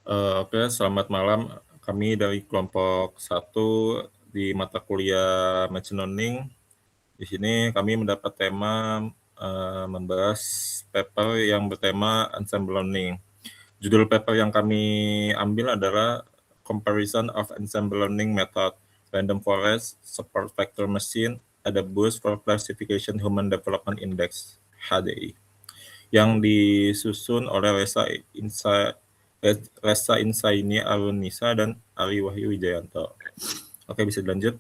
Oke, selamat malam. Kami dari kelompok satu di mata kuliah Machine Learning. Di sini kami mendapat tema membahas paper yang bertema Ensemble Learning. Judul paper yang kami ambil adalah Comparison of Ensemble Learning Method, Random Forest, Support Vector Machine, AdaBoost for Classification Human Development Index, HDI, yang disusun oleh Resa Insaini Arunisa dan Ari Wahyu Wijayanto. Oke, bisa dilanjut.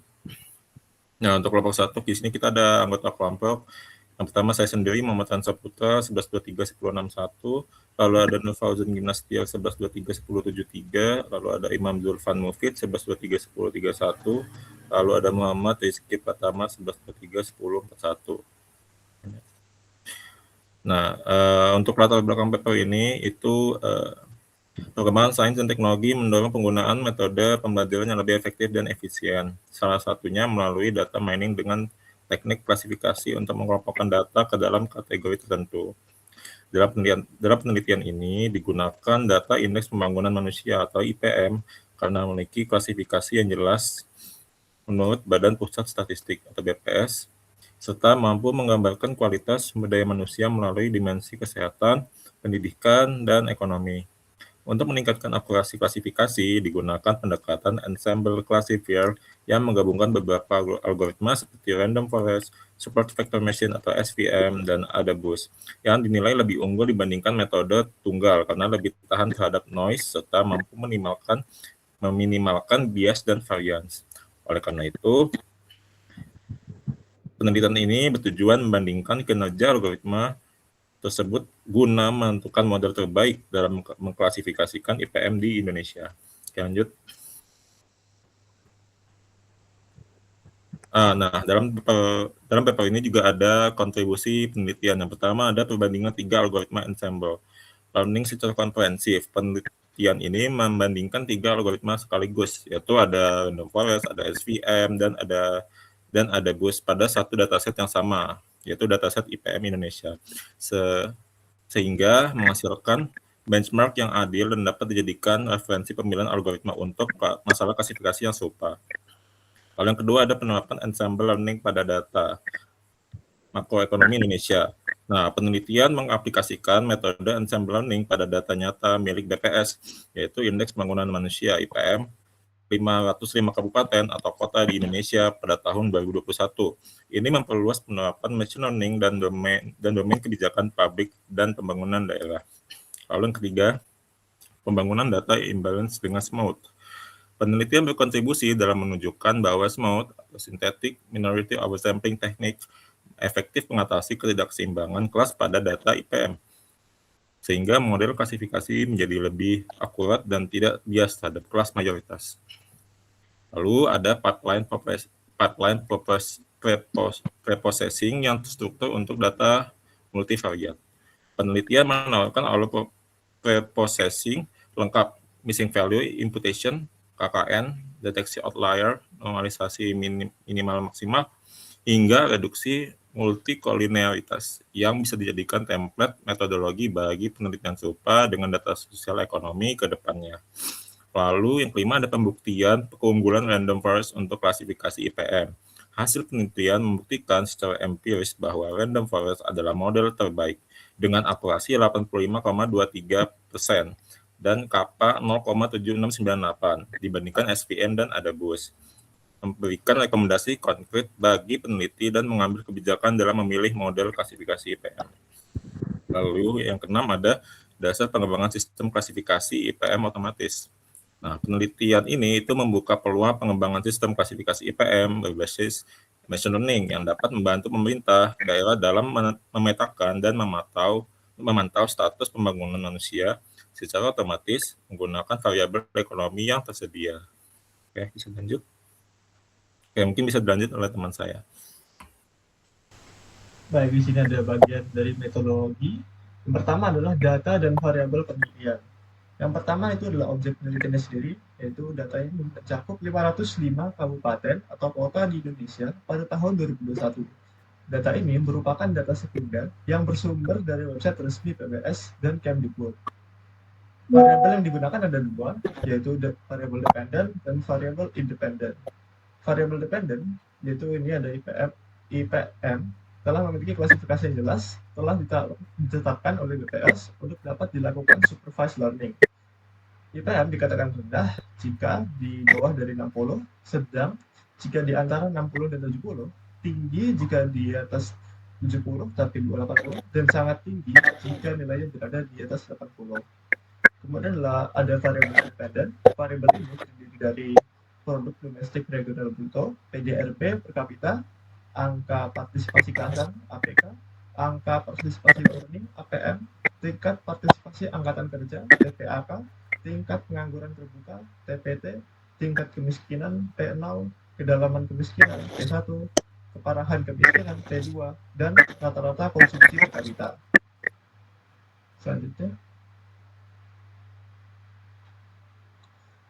Nah, untuk kelompok satu, di sini kita ada anggota kelompok. Yang pertama saya sendiri, Muhammad Hansa Putra, 1123-1061. Lalu ada Nurfauzan Gimnastiar, 1123-1073. Lalu ada Imam Zulfan Mufid, 1123-1031. Lalu ada Muhammad Rizky Pratama, 1123-1041. Nah, untuk latar belakang paper ini itu perkembangan sains dan teknologi mendorong penggunaan metode pembelajaran yang lebih efektif dan efisien. Salah satunya melalui data mining dengan teknik klasifikasi untuk mengelompokkan data ke dalam kategori tertentu. Dalam penelitian ini digunakan data Indeks Pembangunan Manusia atau IPM karena memiliki klasifikasi yang jelas menurut Badan Pusat Statistik atau BPS, serta mampu menggambarkan kualitas sumber daya manusia melalui dimensi kesehatan, pendidikan, dan ekonomi. Untuk meningkatkan akurasi klasifikasi, digunakan pendekatan ensemble classifier yang menggabungkan beberapa algoritma seperti random forest, support vector machine atau SVM, dan AdaBoost, yang dinilai lebih unggul dibandingkan metode tunggal karena lebih tahan terhadap noise serta mampu meminimalkan bias dan variance. Oleh karena itu, penelitian ini bertujuan membandingkan kinerja algoritma tersebut guna menentukan model terbaik dalam mengklasifikasikan IPM di Indonesia. Oke, lanjut. Nah, dalam paper ini juga ada kontribusi penelitian. Yang pertama ada perbandingan 3 algoritma ensemble learning secara komprehensif. Penelitian ini membandingkan 3 algoritma sekaligus, yaitu ada random forest, ada SVM, dan ada BOOST pada satu dataset yang sama, yaitu dataset IPM Indonesia. Sehingga menghasilkan benchmark yang adil dan dapat dijadikan referensi pemilihan algoritma untuk masalah klasifikasi yang serupa. Lalu yang kedua ada penerapan ensemble learning pada data makroekonomi Indonesia. Nah, penelitian mengaplikasikan metode ensemble learning pada data nyata milik BPS, yaitu Indeks Pembangunan Manusia IPM 505 kabupaten atau kota di Indonesia pada tahun 2021. Ini memperluas penerapan machine learning dan domain kebijakan publik dan pembangunan daerah. Lalu yang ketiga, pembangunan data imbalance dengan smooth. Penelitian berkontribusi dalam menunjukkan bahwa smooth atau synthetic minority oversampling technique efektif mengatasi ketidakseimbangan kelas pada data IPM, sehingga model klasifikasi menjadi lebih akurat dan tidak bias terhadap kelas mayoritas. Lalu ada pipeline preprocessing yang terstruktur untuk data multivariat. Penelitian menawarkan alur preprocessing lengkap, missing value imputation, KKN, deteksi outlier, normalisasi minimal maksimal, hingga reduksi multikolinearitas yang bisa dijadikan template metodologi bagi penelitian serupa dengan data sosial ekonomi ke depannya. Lalu yang kelima ada pembuktian keunggulan random forest untuk klasifikasi IPM. Hasil penelitian membuktikan secara empiris bahwa random forest adalah model terbaik dengan akurasi 85,23% dan kappa 0,7698 dibandingkan SVM dan AdaBoost. Memberikan rekomendasi konkret bagi peneliti dan mengambil kebijakan dalam memilih model klasifikasi IPM. Lalu yang keenam ada dasar pengembangan sistem klasifikasi IPM otomatis. Nah, penelitian ini itu membuka peluang pengembangan sistem klasifikasi IPM berbasis machine learning yang dapat membantu pemerintah daerah dalam memetakan dan memantau status pembangunan manusia secara otomatis menggunakan variabel ekonomi yang tersedia. Oke, bisa lanjut. Oke, mungkin bisa dilanjut oleh teman saya. Baik, di sini ada bagian dari metodologi. Yang pertama adalah data dan variabel penelitian. Yang pertama itu adalah objek penelitiannya sendiri, yaitu data ini mencakup 505 kabupaten atau kota di Indonesia pada tahun 2021. Data ini merupakan data sekunder yang bersumber dari website resmi PBS dan Kemdikbud. Variabel yang digunakan ada dua, yaitu variabel dependent dan variabel independent. Variabel dependent, yaitu ini ada IPM, telah memiliki klasifikasi yang jelas, telah ditetapkan oleh BPS untuk dapat dilakukan supervised learning. IPM dikatakan rendah jika di bawah dari 60, sedang jika di antara 60 dan 70, tinggi jika di atas 70 tapi di bawah 80, dan sangat tinggi jika nilainya berada di atas 80. Kemudian ada variabel independen. Variabel ini terdiri dari produk domestik regional bruto, PDRB per kapita, angka partisipasi kasar (APK), angka partisipasi murni (APM), tingkat partisipasi angkatan kerja (TPAK), tingkat pengangguran terbuka (TPT), tingkat kemiskinan P0, kedalaman kemiskinan P1, keparahan kemiskinan P2, dan rata-rata konsumsi per kapita.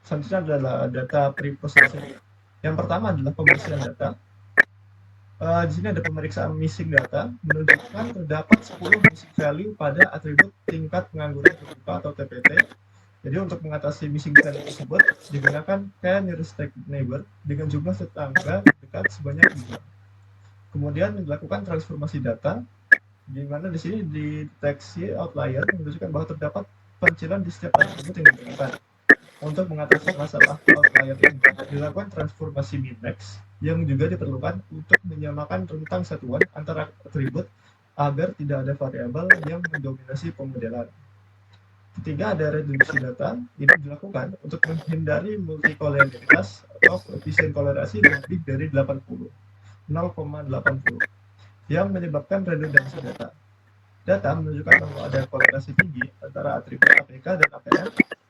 Selanjutnya adalah data preprocessing. Yang pertama adalah pembersihan data. Di sini ada pemeriksaan missing data, menunjukkan terdapat 10 missing value pada atribut tingkat pengangguran terbuka atau TPT. Jadi untuk mengatasi missing value tersebut, digunakan k-nearest neighbor dengan jumlah tetangga dekat sebanyak 5. Kemudian dilakukan transformasi data, di mana di sini dideteksi outlier menunjukkan bahwa terdapat pencilan di setiap atribut yang digunakan. Untuk mengatasi masalah outlier ini, dilakukan transformasi min-max yang juga diperlukan untuk menyamakan rentang satuan antara atribut agar tidak ada variabel yang mendominasi pemodelan. Ketiga, ada reduksi data. Ini dilakukan untuk menghindari multikolerialitas atau koefisien kolerasi lebih dari 80, 0,80, yang menyebabkan redundansi data. Data menunjukkan bahwa ada kolerasi tinggi antara atribut APK dan APM,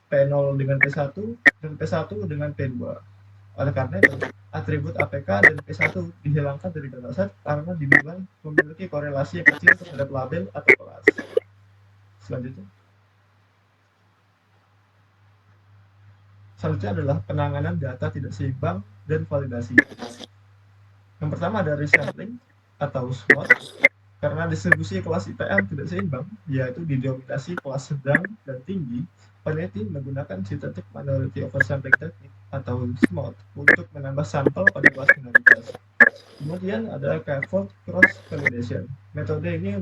P0 dengan P1 dan P1 dengan P2. Oleh karena itu, atribut APK dan P1 dihilangkan dari dataset karena dinilai memiliki korelasi yang kecil terhadap label atau kelas. Selanjutnya adalah penanganan data tidak seimbang dan validasi. Yang pertama ada resampling atau SWOT. Karena distribusi kelas IPM tidak seimbang, yaitu didominasi kelas sedang dan tinggi, peneliti menggunakan synthetic minority oversampling technique atau SMOT untuk menambah sampel pada kelas minoritas. Kemudian ada K-fold cross validation. Metode ini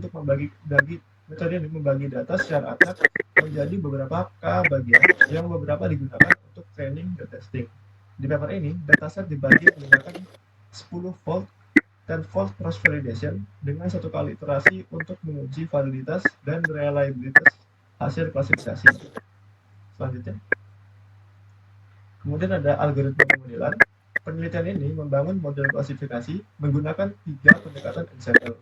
membagi data secara acak menjadi beberapa K bagian yang beberapa digunakan untuk training dan testing. Di paper ini, dataset dibagi menggunakan 10 fold dan fold cross validation dengan satu kali iterasi untuk menguji validitas dan reliabilitas hasil klasifikasi. Selanjutnya, kemudian ada algoritma pemodelan. Penelitian ini membangun model klasifikasi menggunakan 3 pendekatan ensemble.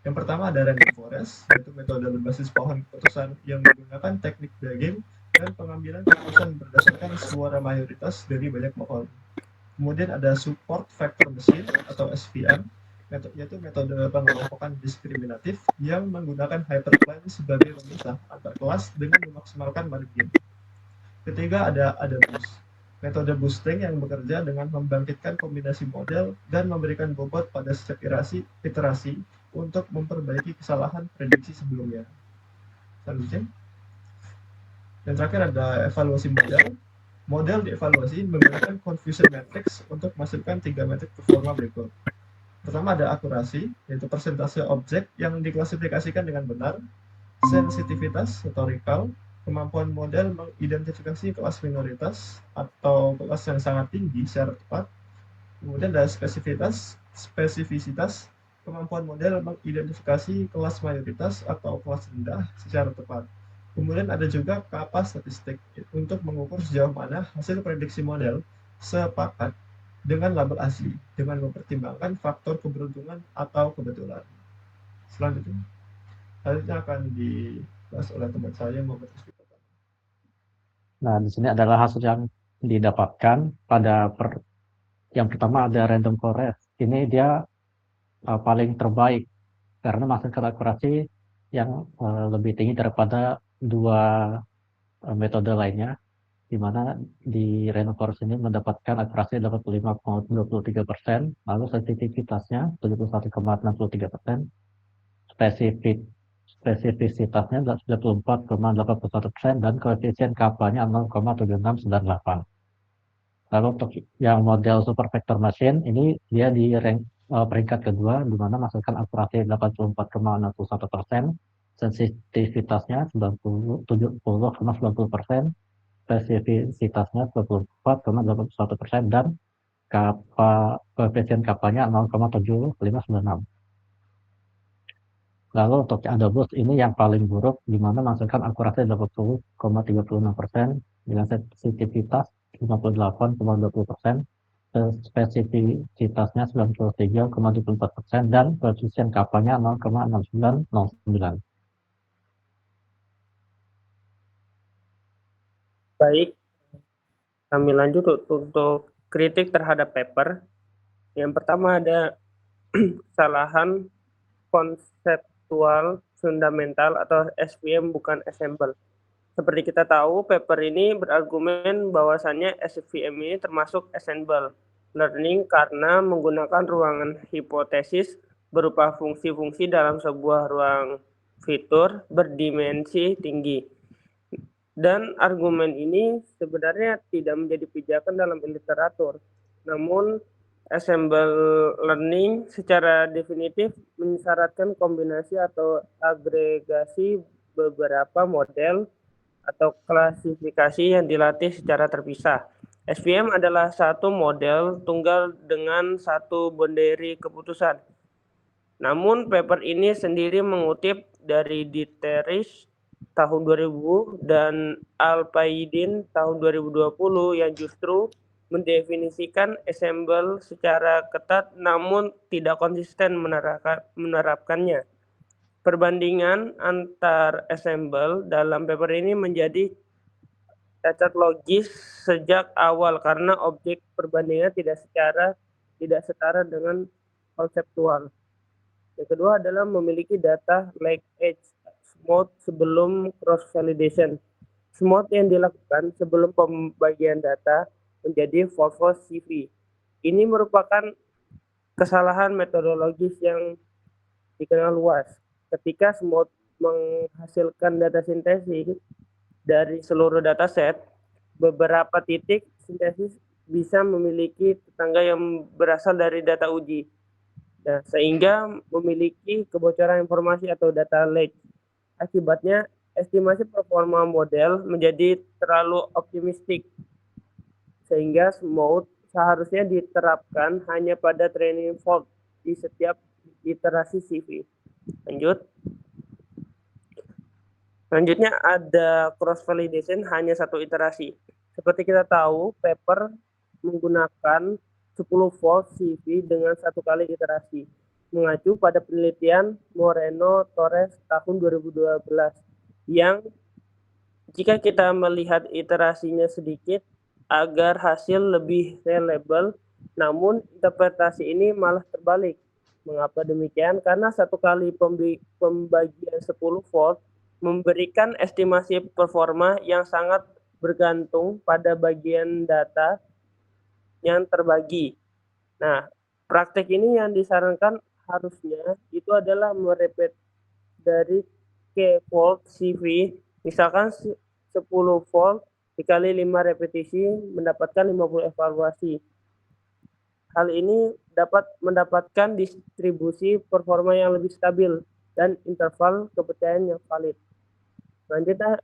Yang pertama ada random forest, yaitu metode berbasis pohon keputusan yang menggunakan teknik bagging dan pengambilan keputusan berdasarkan suara mayoritas dari banyak pohon. Kemudian ada support vector machine atau SVM, yaitu metode pengelompokan diskriminatif yang menggunakan hyperplane sebagai pemisah antar kelas dengan memaksimalkan margin. Ketiga ada boost, metode boosting yang bekerja dengan membangkitkan kombinasi model dan memberikan bobot pada setiap iterasi untuk memperbaiki kesalahan prediksi sebelumnya. Selanjutnya, yang terakhir ada evaluasi model. Model dievaluasi menggunakan confusion matrix untuk menghasilkan 3 metrik performa berikut. Pertama ada akurasi, yaitu persentase objek yang diklasifikasikan dengan benar, sensitivitas atau recall, kemampuan model mengidentifikasi kelas minoritas atau kelas yang sangat tinggi secara tepat. Kemudian ada spesifisitas, kemampuan model mengidentifikasi kelas mayoritas atau kelas rendah secara tepat. Kemudian ada juga kapas statistik untuk mengukur sejauh mana hasil prediksi model sepakat dengan label asli dengan mempertimbangkan faktor keberuntungan atau kebetulan. Selanjutnya akan dibahas oleh teman saya Muhammad Rizky. Nah, di sini adalah hasil yang didapatkan yang pertama ada random forest. Ini dia paling terbaik karena menghasilkan akurasi yang lebih tinggi daripada 2 metode lainnya, di mana di random forest ini mendapatkan akurasi 85,23%, lalu sensitivitasnya 71,63%, spesifisitasnya 94,81% dan koefisien kapanya 0,7698. Lalu untuk yang model super vector machine ini dia di rank peringkat kedua, di mana menghasilkan akurasi 84,61%, sensitivitasnya 70,90%, spesifisitasnya 24,81%, dan koefisien kapanya 0,7596. Lalu untuk Adobus ini yang paling buruk, di mana menghasilkan akurasi 80,36%, dengan sensitivitas 58,20%, spesifisitasnya 93,24%, dan koefisien kapanya 0,6909. Baik, kami lanjut untuk kritik terhadap paper. Yang pertama ada kesalahan konseptual fundamental atau SVM bukan assemble. Seperti kita tahu, paper ini berargumen bahwasannya SVM ini termasuk assemble learning karena menggunakan ruangan hipotesis berupa fungsi-fungsi dalam sebuah ruang fitur berdimensi tinggi. Dan argumen ini sebenarnya tidak menjadi pijakan dalam literatur. Namun, assemble learning secara definitif mensyaratkan kombinasi atau agregasi beberapa model atau klasifikasi yang dilatih secara terpisah. SVM adalah satu model tunggal dengan satu boundary keputusan. Namun paper ini sendiri mengutip dari Dieterich tahun 2000 dan Alpaidin tahun 2020 yang justru mendefinisikan assemble secara ketat namun tidak konsisten menerapkannya. Perbandingan antar assemble dalam paper ini menjadi cacat logis sejak awal karena objek perbandingan tidak setara dengan konseptual. Yang kedua adalah memiliki data like edge smooth sebelum cross validation. Smooth yang dilakukan sebelum pembagian data menjadi false CV. Ini merupakan kesalahan metodologis yang dikenal luas. Ketika smooth menghasilkan data sintesis dari seluruh dataset, beberapa titik sintesis bisa memiliki tetangga yang berasal dari data uji. Nah, sehingga memiliki kebocoran informasi atau data leak. Akibatnya, estimasi performa model menjadi terlalu optimistik, sehingga smooth seharusnya diterapkan hanya pada training fault di setiap iterasi CV. Selanjutnya ada cross validation hanya satu iterasi. Seperti kita tahu, paper menggunakan 10 volt CV dengan satu kali iterasi, mengacu pada penelitian Moreno Torres tahun 2012 yang jika kita melihat iterasinya sedikit agar hasil lebih reliable, namun interpretasi ini malah terbalik. Mengapa demikian? Karena satu kali pembagian 10 volt memberikan estimasi performa yang sangat bergantung pada bagian data yang terbagi. Nah, praktek ini yang disarankan harusnya itu adalah merepeat dari K volt CV, misalkan 10 volt dikali 5 repetisi mendapatkan 50 evaluasi. Hal ini dapat mendapatkan distribusi performa yang lebih stabil dan interval kepercayaan yang valid. Selanjutnya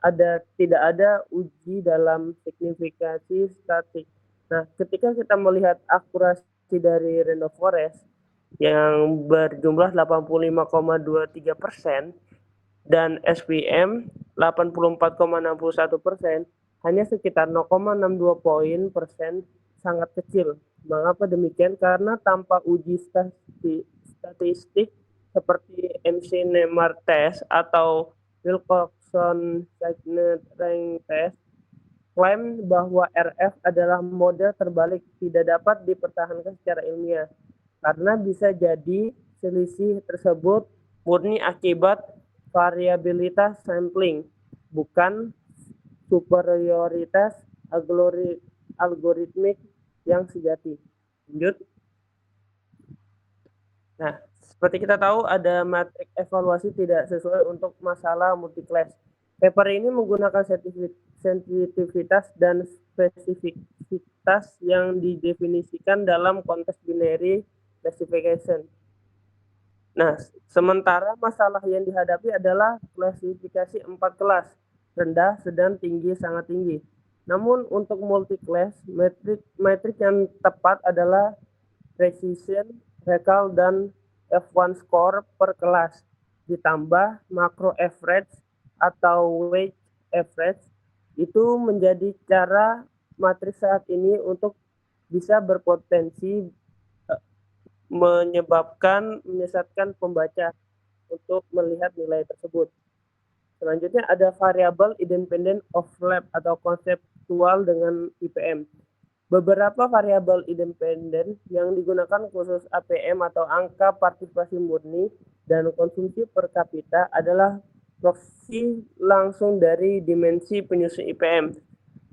tidak ada uji dalam signifikasi statik. Nah, ketika kita melihat akurasi dari random forest yang berjumlah 85,23% dan SVM 84,61%, hanya sekitar 0,62 poin persen sangat kecil. Mengapa demikian? Karena tanpa uji statistik seperti MC-Neymar test atau Wilcoxon-Signet rank test, klaim bahwa RF adalah model terbalik tidak dapat dipertahankan secara ilmiah karena bisa jadi selisih tersebut murni akibat variabilitas sampling, bukan superioritas algoritmik yang sejati. Lanjut. Nah, Seperti kita tahu ada matriks evaluasi tidak sesuai untuk masalah multi-class. Paper ini menggunakan sensitivitas dan spesifikitas yang didefinisikan dalam konteks binary classification. Nah, sementara masalah yang dihadapi adalah klasifikasi 4 kelas, rendah, sedang, tinggi, sangat tinggi. Namun untuk multi-class, metrik yang tepat adalah precision, recall, dan F1 score per kelas, ditambah macro average atau weight average. Itu menjadi cara matriks saat ini untuk bisa berpotensi menyesatkan pembaca untuk melihat nilai tersebut. Selanjutnya ada variabel independent of lab atau konseptual dengan IPM. Beberapa variabel independen yang digunakan khusus APM atau angka partisipasi murni dan konsumsi per kapita adalah proksi langsung dari dimensi penyusun IPM.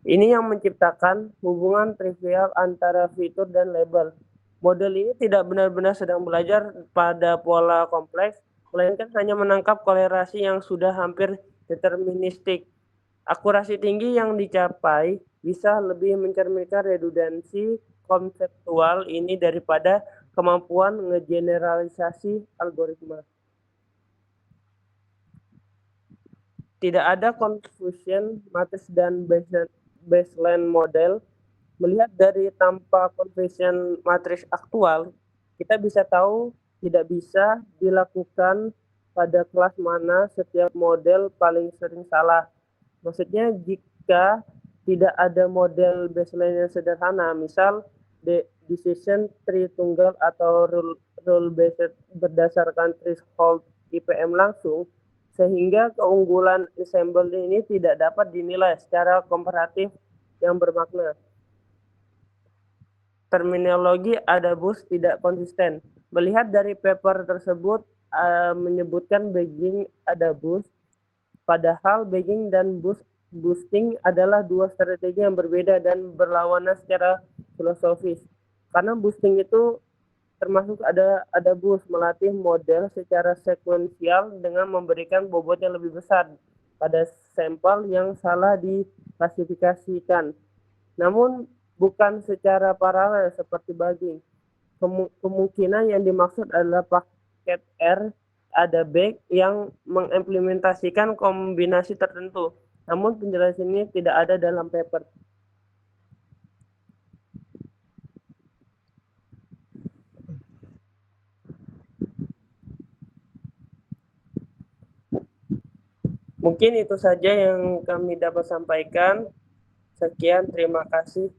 Ini yang menciptakan hubungan trivial antara fitur dan label. Model ini tidak benar-benar sedang belajar pada pola kompleks, melainkan hanya menangkap korelasi yang sudah hampir deterministik. Akurasi tinggi yang dicapai bisa lebih mencerminkan redundansi konseptual ini daripada kemampuan ngegeneralisasi algoritma. Tidak ada confusion matriks dan baseline model. Melihat dari tanpa confusion matriks aktual, kita bisa tahu tidak bisa dilakukan pada kelas mana setiap model paling sering salah. Maksudnya jika tidak ada model baseline yang sederhana, misal decision tree tunggal atau rule based berdasarkan threshold IPM langsung, sehingga keunggulan ensemble ini tidak dapat dinilai secara komparatif yang bermakna. Terminologi adabus tidak konsisten. Melihat dari paper tersebut menyebutkan bagging adabus, padahal bagging dan boosting adalah dua strategi yang berbeda dan berlawanan secara filosofis. Karena boosting itu termasuk ada boost, melatih model secara sekuensial dengan memberikan bobot yang lebih besar pada sampel yang salah diklasifikasikan. Namun bukan secara paralel seperti bagging. Kemungkinan yang dimaksud adalah paket R ada bag yang mengimplementasikan kombinasi tertentu. Namun penjelasan ini tidak ada dalam paper. Mungkin itu saja yang kami dapat sampaikan. Sekian, terima kasih.